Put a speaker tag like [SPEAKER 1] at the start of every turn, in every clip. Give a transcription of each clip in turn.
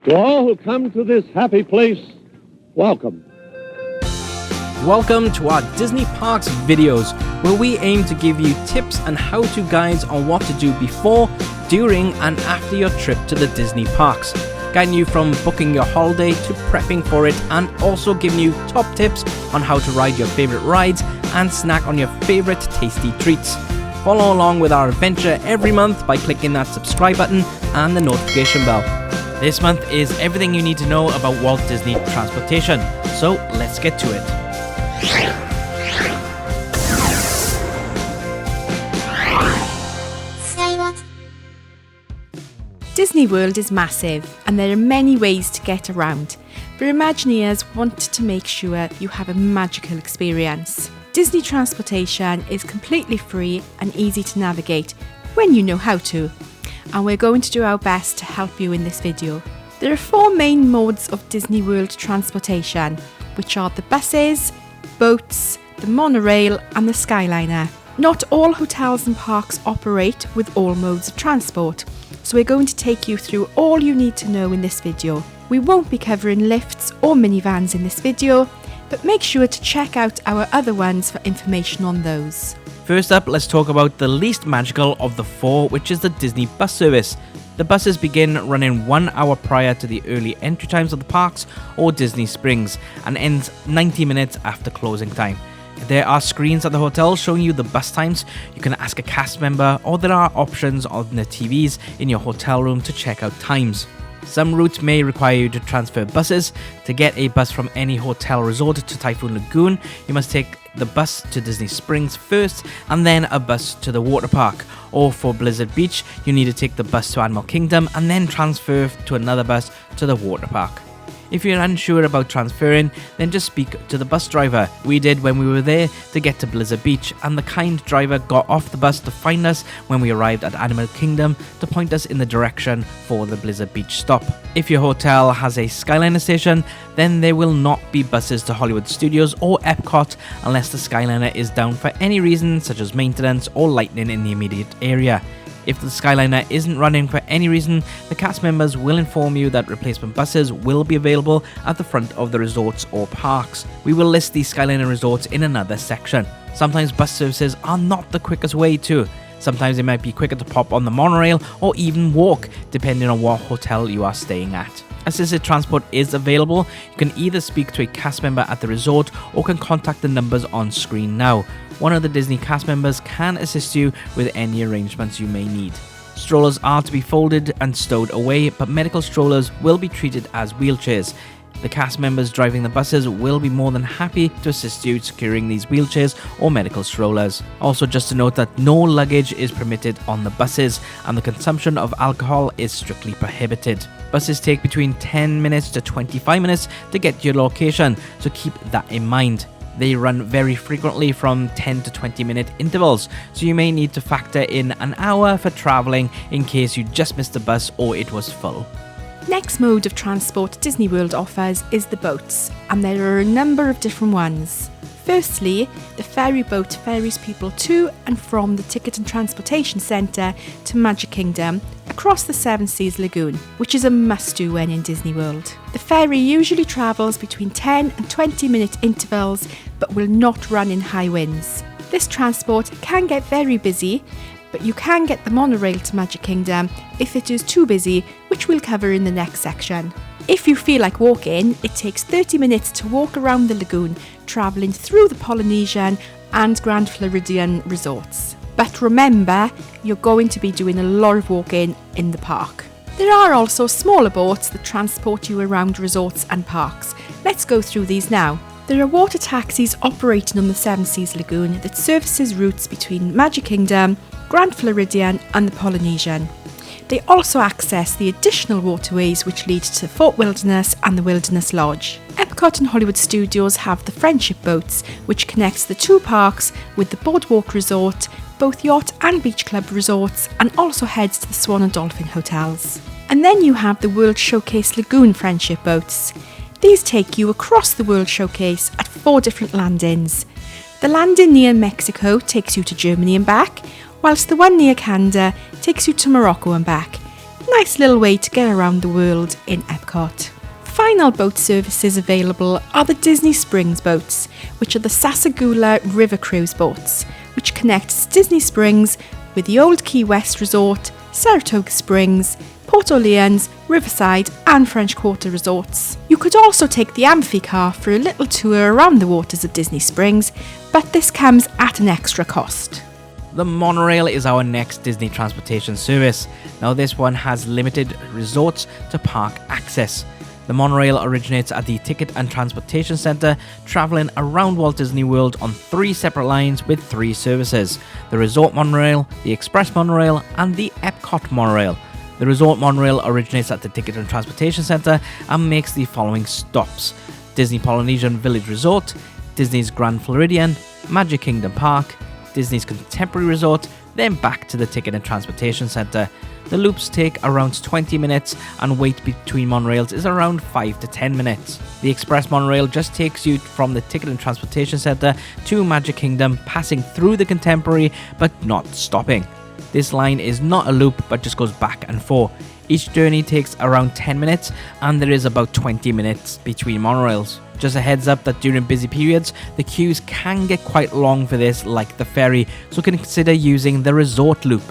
[SPEAKER 1] To all who come to this happy place, welcome.
[SPEAKER 2] Welcome to our Disney Parks videos, where we aim to give you tips and how-to guides on what to do before, during and after your trip to the Disney Parks, guiding you from booking your holiday to prepping for it, and also giving you top tips on how to ride your favourite rides and snack on your favourite tasty treats. Follow along with our adventure every month by clicking that subscribe button and the notification bell. This month is everything you need to know about Walt Disney Transportation, so let's get to it.
[SPEAKER 3] Disney World is massive and there are many ways to get around, but Imagineers want to make sure you have a magical experience. Disney Transportation is completely free and easy to navigate when you know how to, and we're going to do our best to help you in this video. There are 4 main modes of Disney World transportation, which are the buses, boats, the monorail and the Skyliner. Not all hotels and parks operate with all modes of transport, so we're going to take you through all you need to know in this video. We won't be covering lifts or minivans in this video, but make sure to check out our other ones for information on those.
[SPEAKER 2] First up, let's talk about the least magical of the 4, which is the Disney bus service. The buses begin running 1 hour prior to the early entry times of the parks or Disney Springs and ends 90 minutes after closing time. There are screens at the hotel showing you the bus times. You can ask a cast member, or there are options on the TVs in your hotel room to check out times. Some routes may require you to transfer buses. To get a bus from any hotel resort to Typhoon Lagoon, you must take the bus to Disney Springs first and then a bus to the water park. Or for Blizzard Beach, you need to take the bus to Animal Kingdom and then transfer to another bus to the water park. If you're unsure about transferring, then just speak to the bus driver. We did when we were there to get to Blizzard Beach, and the kind driver got off the bus to find us when we arrived at Animal Kingdom to point us in the direction for the Blizzard Beach stop. If your hotel has a Skyliner station, then there will not be buses to Hollywood Studios or Epcot unless the Skyliner is down for any reason such as maintenance or lightning in the immediate area. If the Skyliner isn't running for any reason, the cast members will inform you that replacement buses will be available at the front of the resorts or parks. We will list the Skyliner resorts in another section. Sometimes bus services are not the quickest way to. Sometimes it might be quicker to pop on the monorail or even walk, depending on what hotel you are staying at. Assisted transport is available. You can either speak to a cast member at the resort or can contact the numbers on screen now. One of the Disney cast members can assist you with any arrangements you may need. Strollers are to be folded and stowed away, but medical strollers will be treated as wheelchairs. The cast members driving the buses will be more than happy to assist you securing these wheelchairs or medical strollers. Also, just to note that no luggage is permitted on the buses and the consumption of alcohol is strictly prohibited. Buses take between 10 minutes to 25 minutes to get to your location, so keep that in mind. They run very frequently from 10 to 20 minute intervals, so you may need to factor in an hour for travelling in case you just missed the bus or it was full.
[SPEAKER 3] Next mode of transport Disney World offers is the boats, and there are a number of different ones. Firstly, the ferry boat ferries people to and from the Ticket and Transportation Centre to Magic Kingdom across the Seven Seas Lagoon, which is a must-do when in Disney World. The ferry usually travels between 10 and 20 minute intervals but will not run in high winds. This transport can get very busy, but you can get the monorail to Magic Kingdom if it is too busy, which we'll cover in the next section. If you feel like walking, it takes 30 minutes to walk around the lagoon, travelling through the Polynesian and Grand Floridian resorts. But remember, you're going to be doing a lot of walking in the park. There are also smaller boats that transport you around resorts and parks. Let's go through these now. There are water taxis operating on the Seven Seas Lagoon that services routes between Magic Kingdom, Grand Floridian and the Polynesian. They also access the additional waterways which lead to Fort Wilderness and the Wilderness Lodge. Epcot and Hollywood Studios have the Friendship Boats, which connects the 2 parks with the Boardwalk Resort, both yacht and beach club resorts, and also heads to the Swan and Dolphin hotels. And then you have the World Showcase Lagoon Friendship Boats. These take you across the World Showcase at 4 different landings. The landing near Mexico takes you to Germany and back, whilst the one near Canada takes you to Morocco and back. nice little way to get around the world in Epcot. Final boat services available are the Disney Springs boats, which are the Sassagoula River Cruise boats, which connects Disney Springs with the Old Key West Resort, Saratoga Springs, Port Orleans, Riverside and French Quarter resorts. You could also take the Amphicar for a little tour around the waters of Disney Springs, but this comes at an extra cost.
[SPEAKER 2] The Monorail is our next Disney transportation service. Now this one has limited resorts to park access. The Monorail originates at the Ticket and Transportation Center, travelling around Walt Disney World on 3 separate lines with 3 services: the Resort Monorail, the Express Monorail and the Epcot Monorail. The Resort Monorail originates at the Ticket and Transportation Center and makes the following stops: Disney Polynesian Village Resort, Disney's Grand Floridian, Magic Kingdom Park, Disney's Contemporary Resort, then back to the Ticket and Transportation Center. The loops take around 20 minutes and wait between monorails is around 5 to 10 minutes. The Express Monorail just takes you from the Ticket and Transportation Center to Magic Kingdom, passing through the Contemporary but not stopping. This line is not a loop but just goes back and forth. Each journey takes around 10 minutes and there is about 20 minutes between monorails. Just a heads up that during busy periods, the queues can get quite long for this, like the ferry, so consider using the Resort Loop.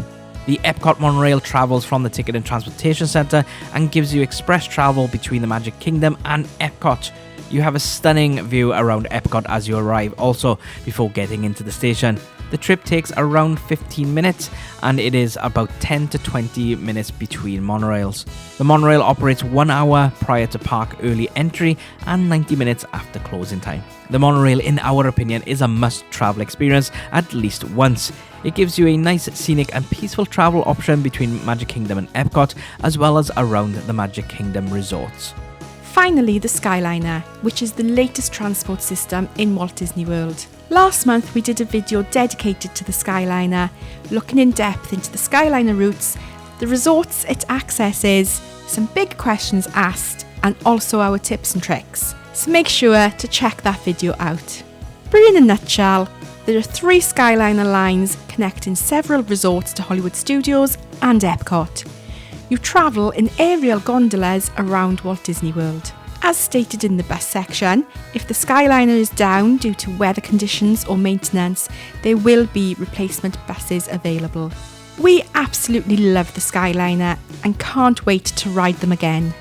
[SPEAKER 2] The Epcot Monorail travels from the Ticket and Transportation Center and gives you express travel between the Magic Kingdom and Epcot. You have a stunning view around Epcot as you arrive also before getting into the station. The trip takes around 15 minutes and it is about 10 to 20 minutes between monorails. The monorail operates 1 hour prior to park early entry and 90 minutes after closing time. The monorail, in our opinion, is a must-travel experience at least once. It gives you a nice, scenic and peaceful travel option between Magic Kingdom and Epcot, as well as around the Magic Kingdom resorts.
[SPEAKER 3] Finally, the Skyliner, which is the latest transport system in Walt Disney World. Last month we did a video dedicated to the Skyliner, looking in depth into the Skyliner routes, the resorts it accesses, some big questions asked, and also our tips and tricks. So make sure to check that video out. But in a nutshell, there are 3 Skyliner lines connecting several resorts to Hollywood Studios and Epcot. You travel in aerial gondolas around Walt Disney World. As stated in the bus section, if the Skyliner is down due to weather conditions or maintenance, there will be replacement buses available. We absolutely love the Skyliner and can't wait to ride them again.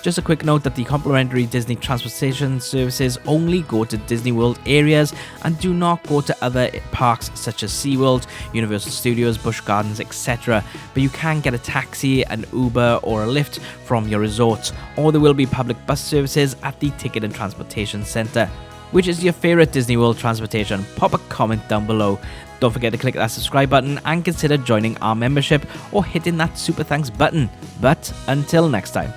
[SPEAKER 2] Just a quick note that the complimentary Disney transportation services only go to Disney World areas and do not go to other parks such as SeaWorld, Universal Studios, Busch Gardens, etc. But you can get a taxi, an Uber or a Lyft from your resorts, or there will be public bus services at the Ticket and Transportation Center. Which is your favourite Disney World transportation? Pop a comment down below. Don't forget to click that subscribe button and consider joining our membership or hitting that super thanks button. But until next time.